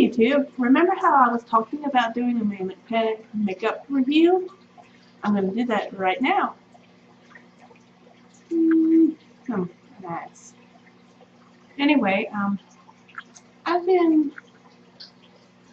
YouTube, remember how I was talking about doing a Manic makeup review? I'm going to do that right now. Nice. Anyway, I've been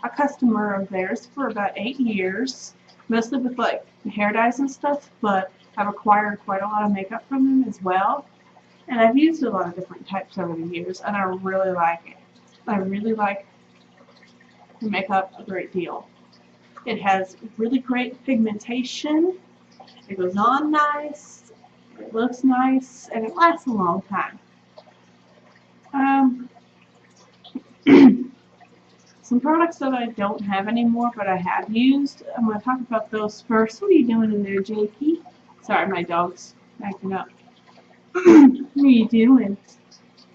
a customer of theirs for about 8 years, mostly with like hair dyes and stuff, but I've acquired quite a lot of makeup from them as well. And I've used a lot of different types over the years, and I really like it. I really like the makeup a great deal. It has really great pigmentation, it goes on nice, it looks nice, and it lasts a long time. Some products that I don't have anymore, but I have used, I'm going to talk about those first. What are you doing in there, Jakey? Sorry, my dog's acting up. What are you doing?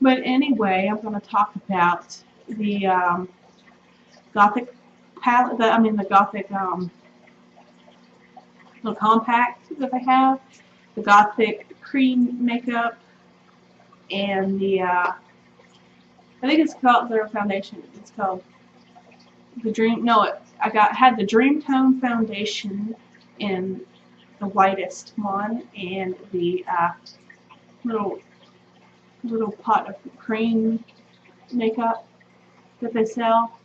But anyway, I'm going to talk about the Gothic palette, the Gothic little compact that I have, the Gothic cream makeup, and the I think it's called their foundation. It's called the Dream. No, had the Dream Tone foundation in the whitest one, and the little pot of cream makeup that they sell.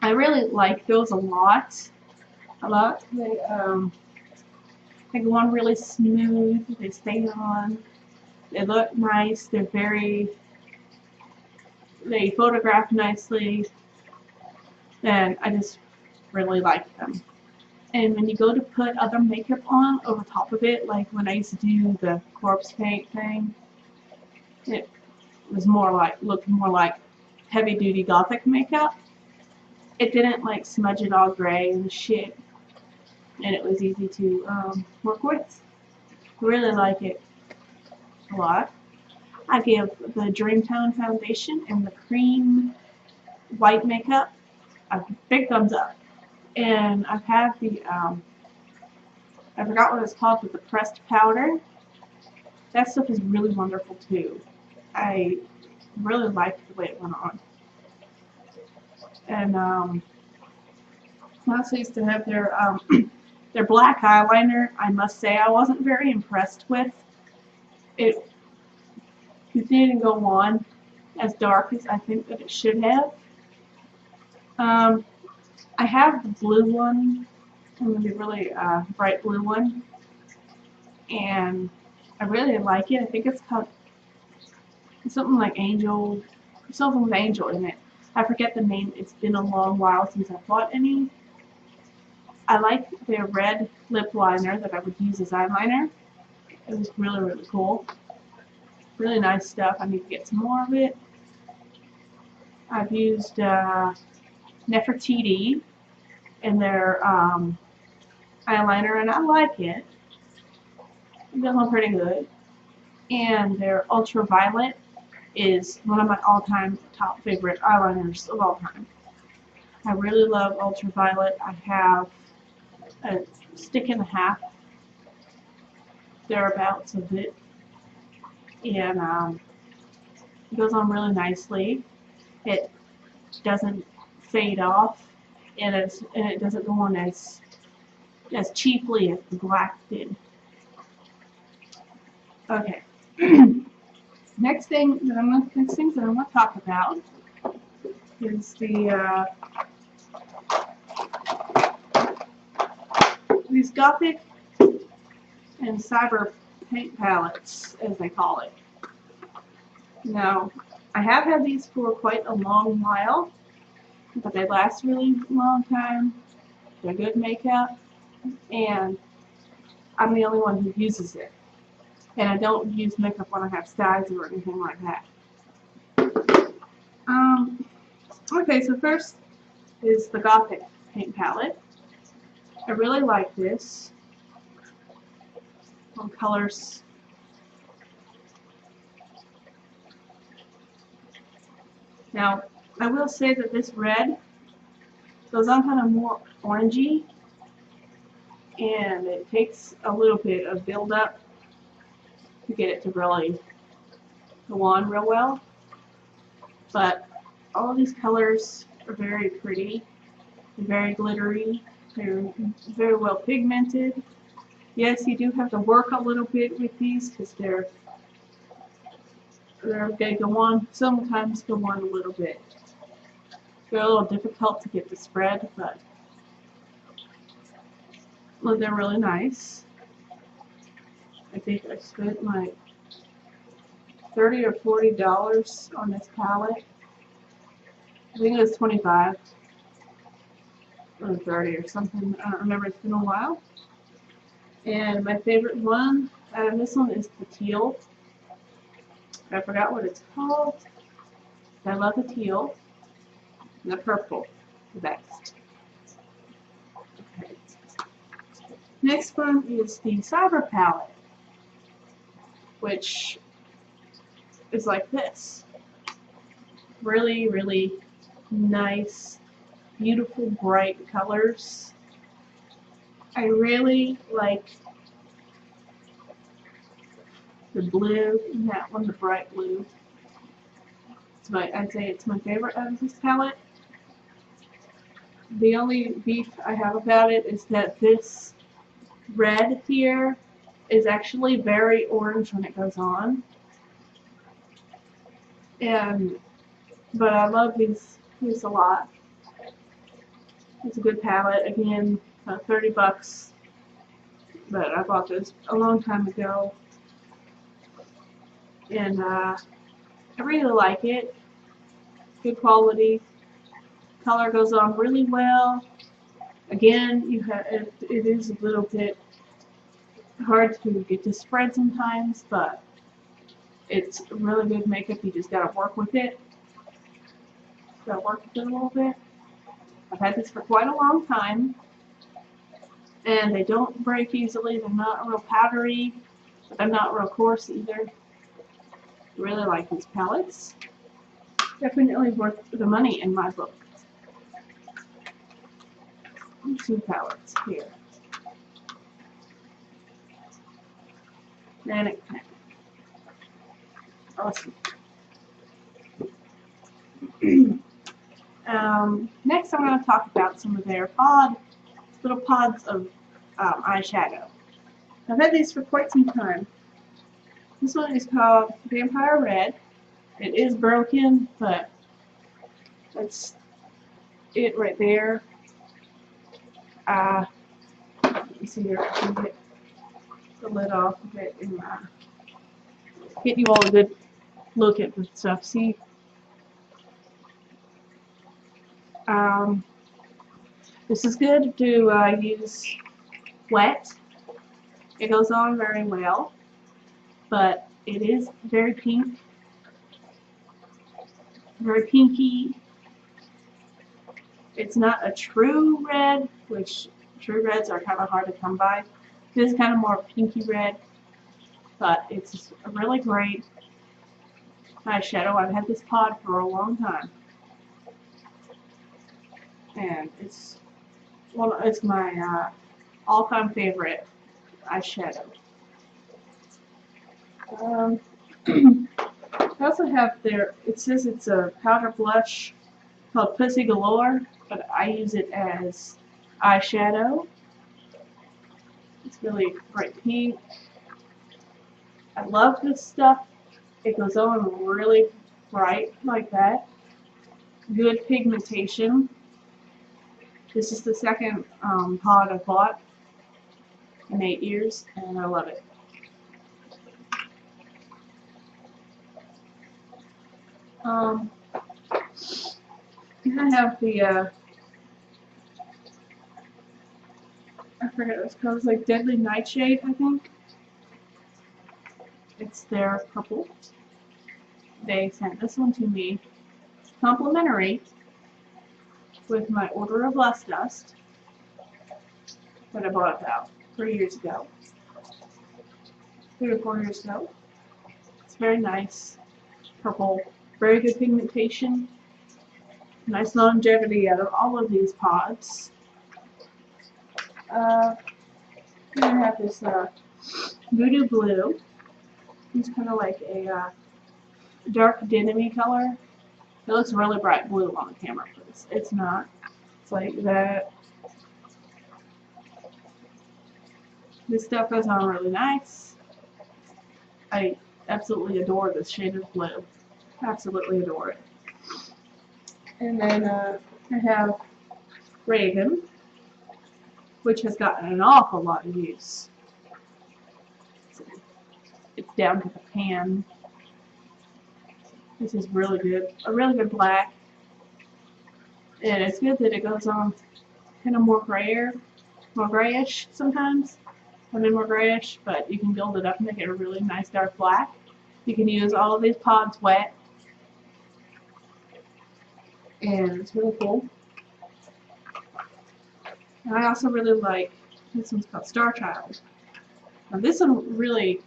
I really like those a lot. They go on really smooth. They stay on. They look nice. They photograph nicely, and I just really like them. And when you go to put other makeup on over top of it, like when I used to do the corpse paint thing, it was looked more like heavy duty Gothic makeup. It didn't like smudge it all gray and shit, and it was easy to work with. I really like it a lot. I give the Dream Tone foundation and the cream white makeup a big thumbs up. And I've had the I forgot what it's called, but the pressed powder. That stuff is really wonderful too. I really liked the way it went on. And I also used to have their their black eyeliner. I must say I wasn't very impressed with it. It didn't go on as dark as I think that it should have. I have the blue one, the really bright blue one, and I really like it. I think it's called something like Angel, something with Angel in it. I forget the name. It's been a long while since I bought any. I like their red lip liner that I would use as eyeliner. It was really, really cool. Really nice stuff. I need to get some more of it. I've used Nefertiti in their eyeliner, and I like it. It does look pretty good. And their Ultraviolet is one of my all-time top favorite eyeliners of all time. I really love Ultraviolet. I have a stick and a half thereabouts of it, and it goes on really nicely. It doesn't fade off, and it doesn't go on as cheaply as the black did. Okay. Next things that I'm going to talk about is these Gothic and Cyber paint palettes, as they call it. Now, I have had these for quite a long while, but they last a really long time. They're good makeup, and I'm the only one who uses it. And I don't use makeup when I have styes or anything like that. Okay, so first is the Gothic paint palette. I really like this. Colors. Now, I will say that this red goes on kind of more orangey, and it takes a little bit of build up to get it to really go on real well. But all of these colors are very pretty, very glittery. They're very well pigmented. Yes, you do have to work a little bit with these because they go on, sometimes go on a little bit. They're a little difficult to get to spread, but they're really nice. I think I spent like $30 or $40 on this palette. I think it was 25 or 30 or something. I don't remember. It's been a while. And my favorite one out of this one is the teal. I forgot what it's called. I love the teal. And the purple, the best. Okay. Next one is the Cyber palette, which is like this. Really, really nice, beautiful, bright colors. I really like the blue in that one, the bright blue. I'd say it's my favorite out of this palette. The only beef I have about it is that this red here is actually very orange when it goes on. But I love these a lot. It's a good palette. Again, 30 bucks. But I bought this a long time ago. And I really like it. Good quality. Color goes on really well. Again, it is a little bit hard to get to spread sometimes, but it's really good makeup. You just gotta work with it. Gotta work with it a little bit. I've had this for quite a long time, and they don't break easily. They're not real powdery, but they're not real coarse either. I really like these palettes. Definitely worth the money in my book. 2 palettes here. Manic. Awesome. Next, I'm going to talk about some of their little pods of eyeshadow. I've had these for quite some time. This one is called Vampire Red. It is broken, but that's it right there. Let me see here. I can get the lid off of it and get you all a good look at the stuff. See, this is good to use wet. It goes on very well, but it is very pink, very pinky. It's not a true red, which true reds are kind of hard to come by. This is kind of more pinky red, but it's a really great eyeshadow. I've had this pod for a long time, and it's my all-time favorite eyeshadow. I also have it says it's a powder blush called Pussy Galore, but I use it as eyeshadow. It's really bright pink. I love this stuff. It goes on really bright like that. Good pigmentation. This is the second pod I bought in 8 years, and I love it. Then I have the I forget what it's called. It's like Deadly Nightshade, I think. It's their purple. They sent this one to me complimentary with my order of Lust Dust that I bought about 3 years ago. 3 or 4 years ago. It's very nice. Purple. Very good pigmentation. Nice longevity out of all of these pods. Then I have this Voodoo Blue. It's kind of like a dark denim-y color. It looks really bright blue on the camera, but it's not. It's like that. This stuff goes on really nice. I absolutely adore this shade of blue. Absolutely adore it. And then I have Raven, which has gotten an awful lot of use. It's down to the pan. This is really good. A really good black. And it's good that it goes on kind of more grayish sometimes. I mean more grayish, but you can build it up and make it a really nice dark black. You can use all of these pods wet. And it's really cool. And I also really like, this one's called Star Child. Now this one really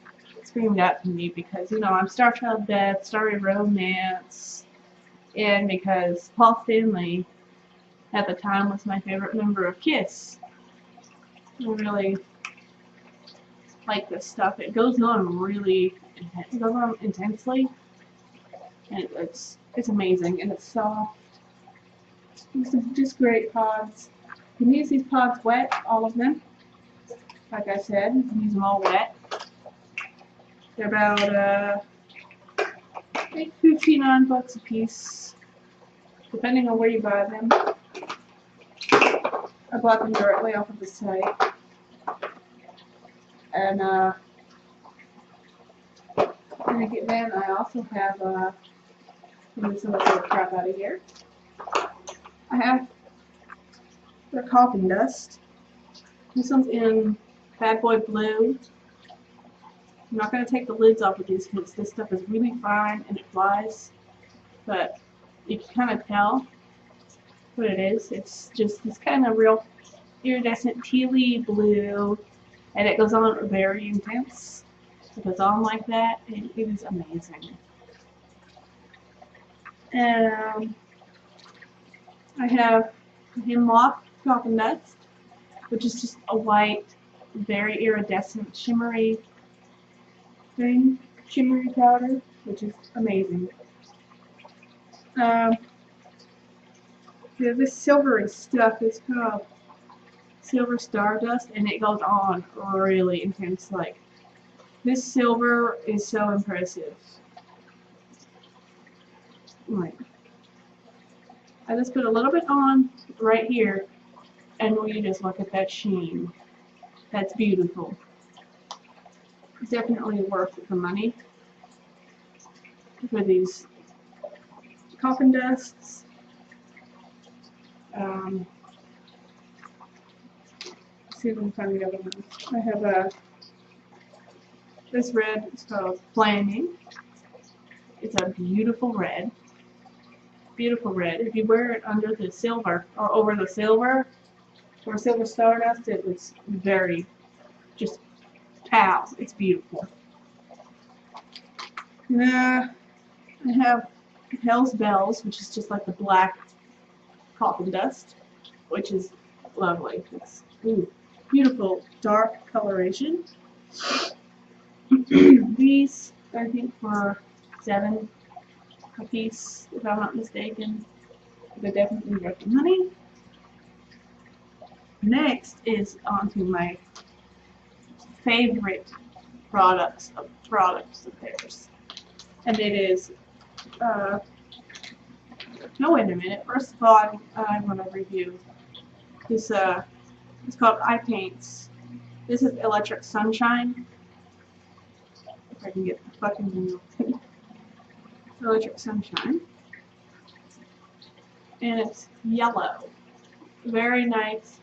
screamed out to me because, you know, I'm Star Child Death, Starry Romance, and because Paul Stanley at the time was my favorite member of Kiss. I really like this stuff. It goes on really, it goes on intensely, and it's amazing, and it's soft. These are just great pods. You can use these pods wet, all of them. Like I said, you can use them all wet. They're about like $59 a piece, depending on where you buy them. I bought them directly off of the site. And then I also have let me see what's the crap out of here. I have their coffin dust. This one's in Bad Boy Blue. I'm not going to take the lids off of these because this stuff is really fine and it flies, but you can kind of tell what it is. It's just this kind of real iridescent tealy blue, and it goes on very intense. It goes on like that, and it is amazing. And I have Hemlock Coffin Dust, which is just a white, very iridescent, shimmery powder, which is amazing. This silvery stuff is called Silver Stardust, and it goes on really intense. Like, this silver is so impressive. Like, I just put a little bit on right here, and will you just look at that sheen? That's beautiful. Definitely worth the money for these coffin dusts. Let's see if I can find the other one. I have this red. It's called Flaming. It's a beautiful red. Beautiful red. If you wear it under the silver or over the silver or Silver Stardust, it was very just pow. It's beautiful. I have Hell's Bells, which is just like the black coffin dust, which is lovely. It's beautiful dark coloration. These, I think, were $7 a piece, if I'm not mistaken. They're definitely worth the money. Next is onto my favorite products of theirs, and it is no, wait a minute. First of all, I want to review this. It's called Eye Paints. This is Electric Sunshine. If I can get the fucking Electric Sunshine, and it's yellow. Very nice,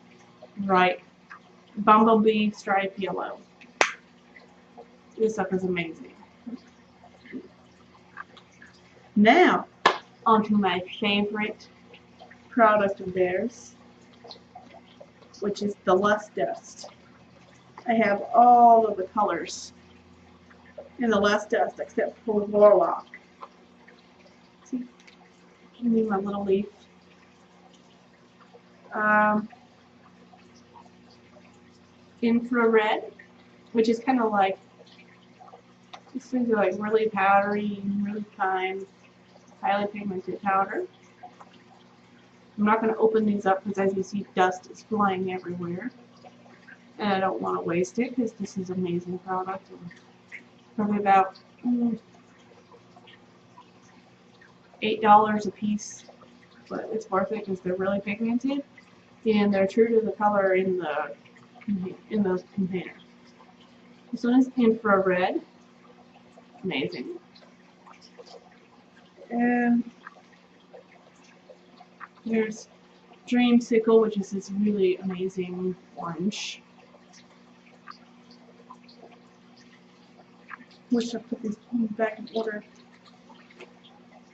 bright, bumblebee stripe yellow. This stuff is amazing. Now, onto my favorite product of theirs, which is the Lust Dust. I have all of the colors in the Lust Dust except for Warlock. See? Give me my little leaf. Infrared, which is kind of like, these things are like really powdery and really fine. highly pigmented powder. I'm not going to open these up because as you see dust is flying everywhere. And I don't want to waste it because this is an amazing product. And probably about $8 a piece, but it's worth it because they're really pigmented and they're true to the color in the container. This one is infrared, amazing, and there's Dreamsicle, which is this really amazing orange. Wish I put these back in order.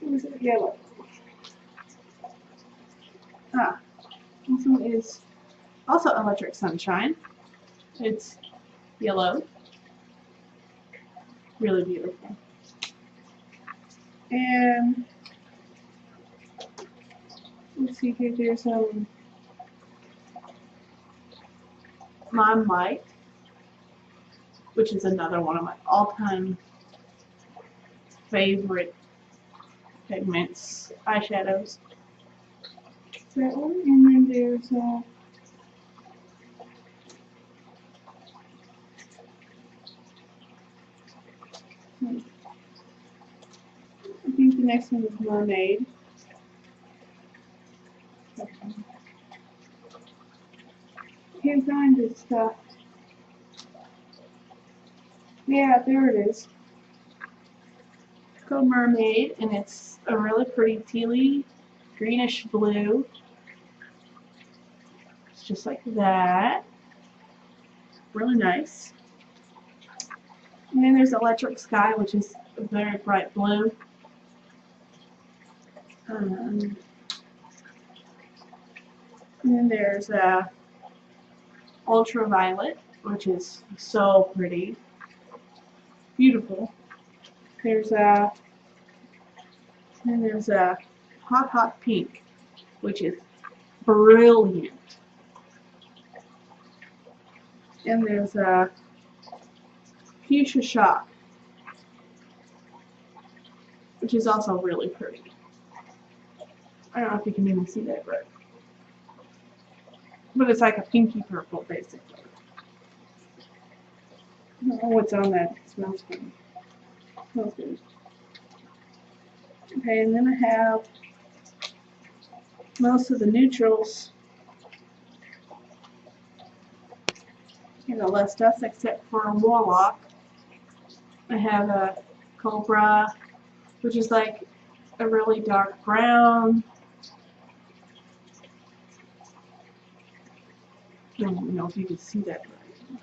Is it yellow? Ah, this one is also Electric Sunshine. It's yellow. Really beautiful. And let's see here, there's some Manic, which is another one of my all-time favorite pigments, eyeshadows. That one, and then there's I think the next one is Mermaid. Can't find this stuff. Yeah, there it is. It's called Mermaid, and it's a really pretty tealy greenish blue. It's just like that. Really nice. And then there's Electric Sky, which is a very bright blue. And then there's Ultraviolet, which is so pretty. Beautiful. There's a Hot Pink, which is brilliant. And there's a Fuchsia Shock, which is also really pretty. I don't know if you can even see that right. But it's like a pinky purple, basically. I don't know what's on that. It smells good. It smells good. Okay, and then I have most of the neutrals in the less dust except for a Warlock. I have a Cobra, which is like a really dark brown. I don't know if you can see that right.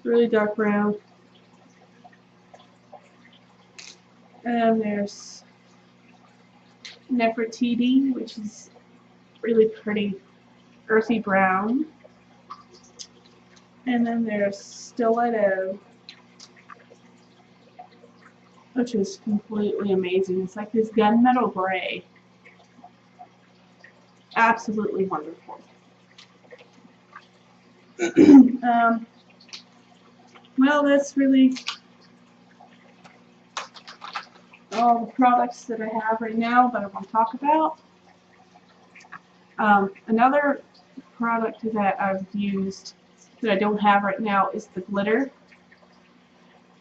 Really dark brown. And there's Nefertiti, which is really pretty earthy brown. And then there's Stiletto, which is completely amazing. It's like this gunmetal gray. Absolutely wonderful. Well, that's really all the products that I have right now that I want to talk about. Another product that I've used that I don't have right now is the glitter.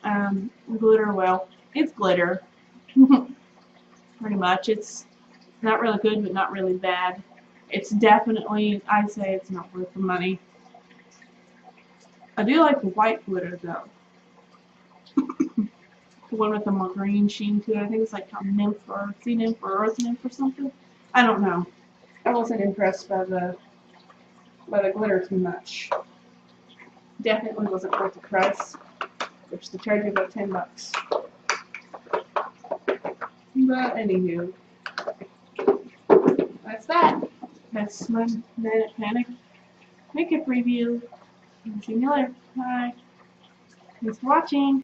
Glitter, well, it's glitter. Pretty much. It's not really good, but not really bad. It's definitely, I'd say it's not worth the money. I do like the white glitter, though. The one with the more green sheen to it. I think it's like nymph or sea nymph or earth nymph or something. I don't know. I wasn't impressed by the glitter too much. Definitely wasn't worth the price, which they charge you about $10. But anywho, that's that. That's my Manic makeup review. See you later. Bye. Thanks for watching.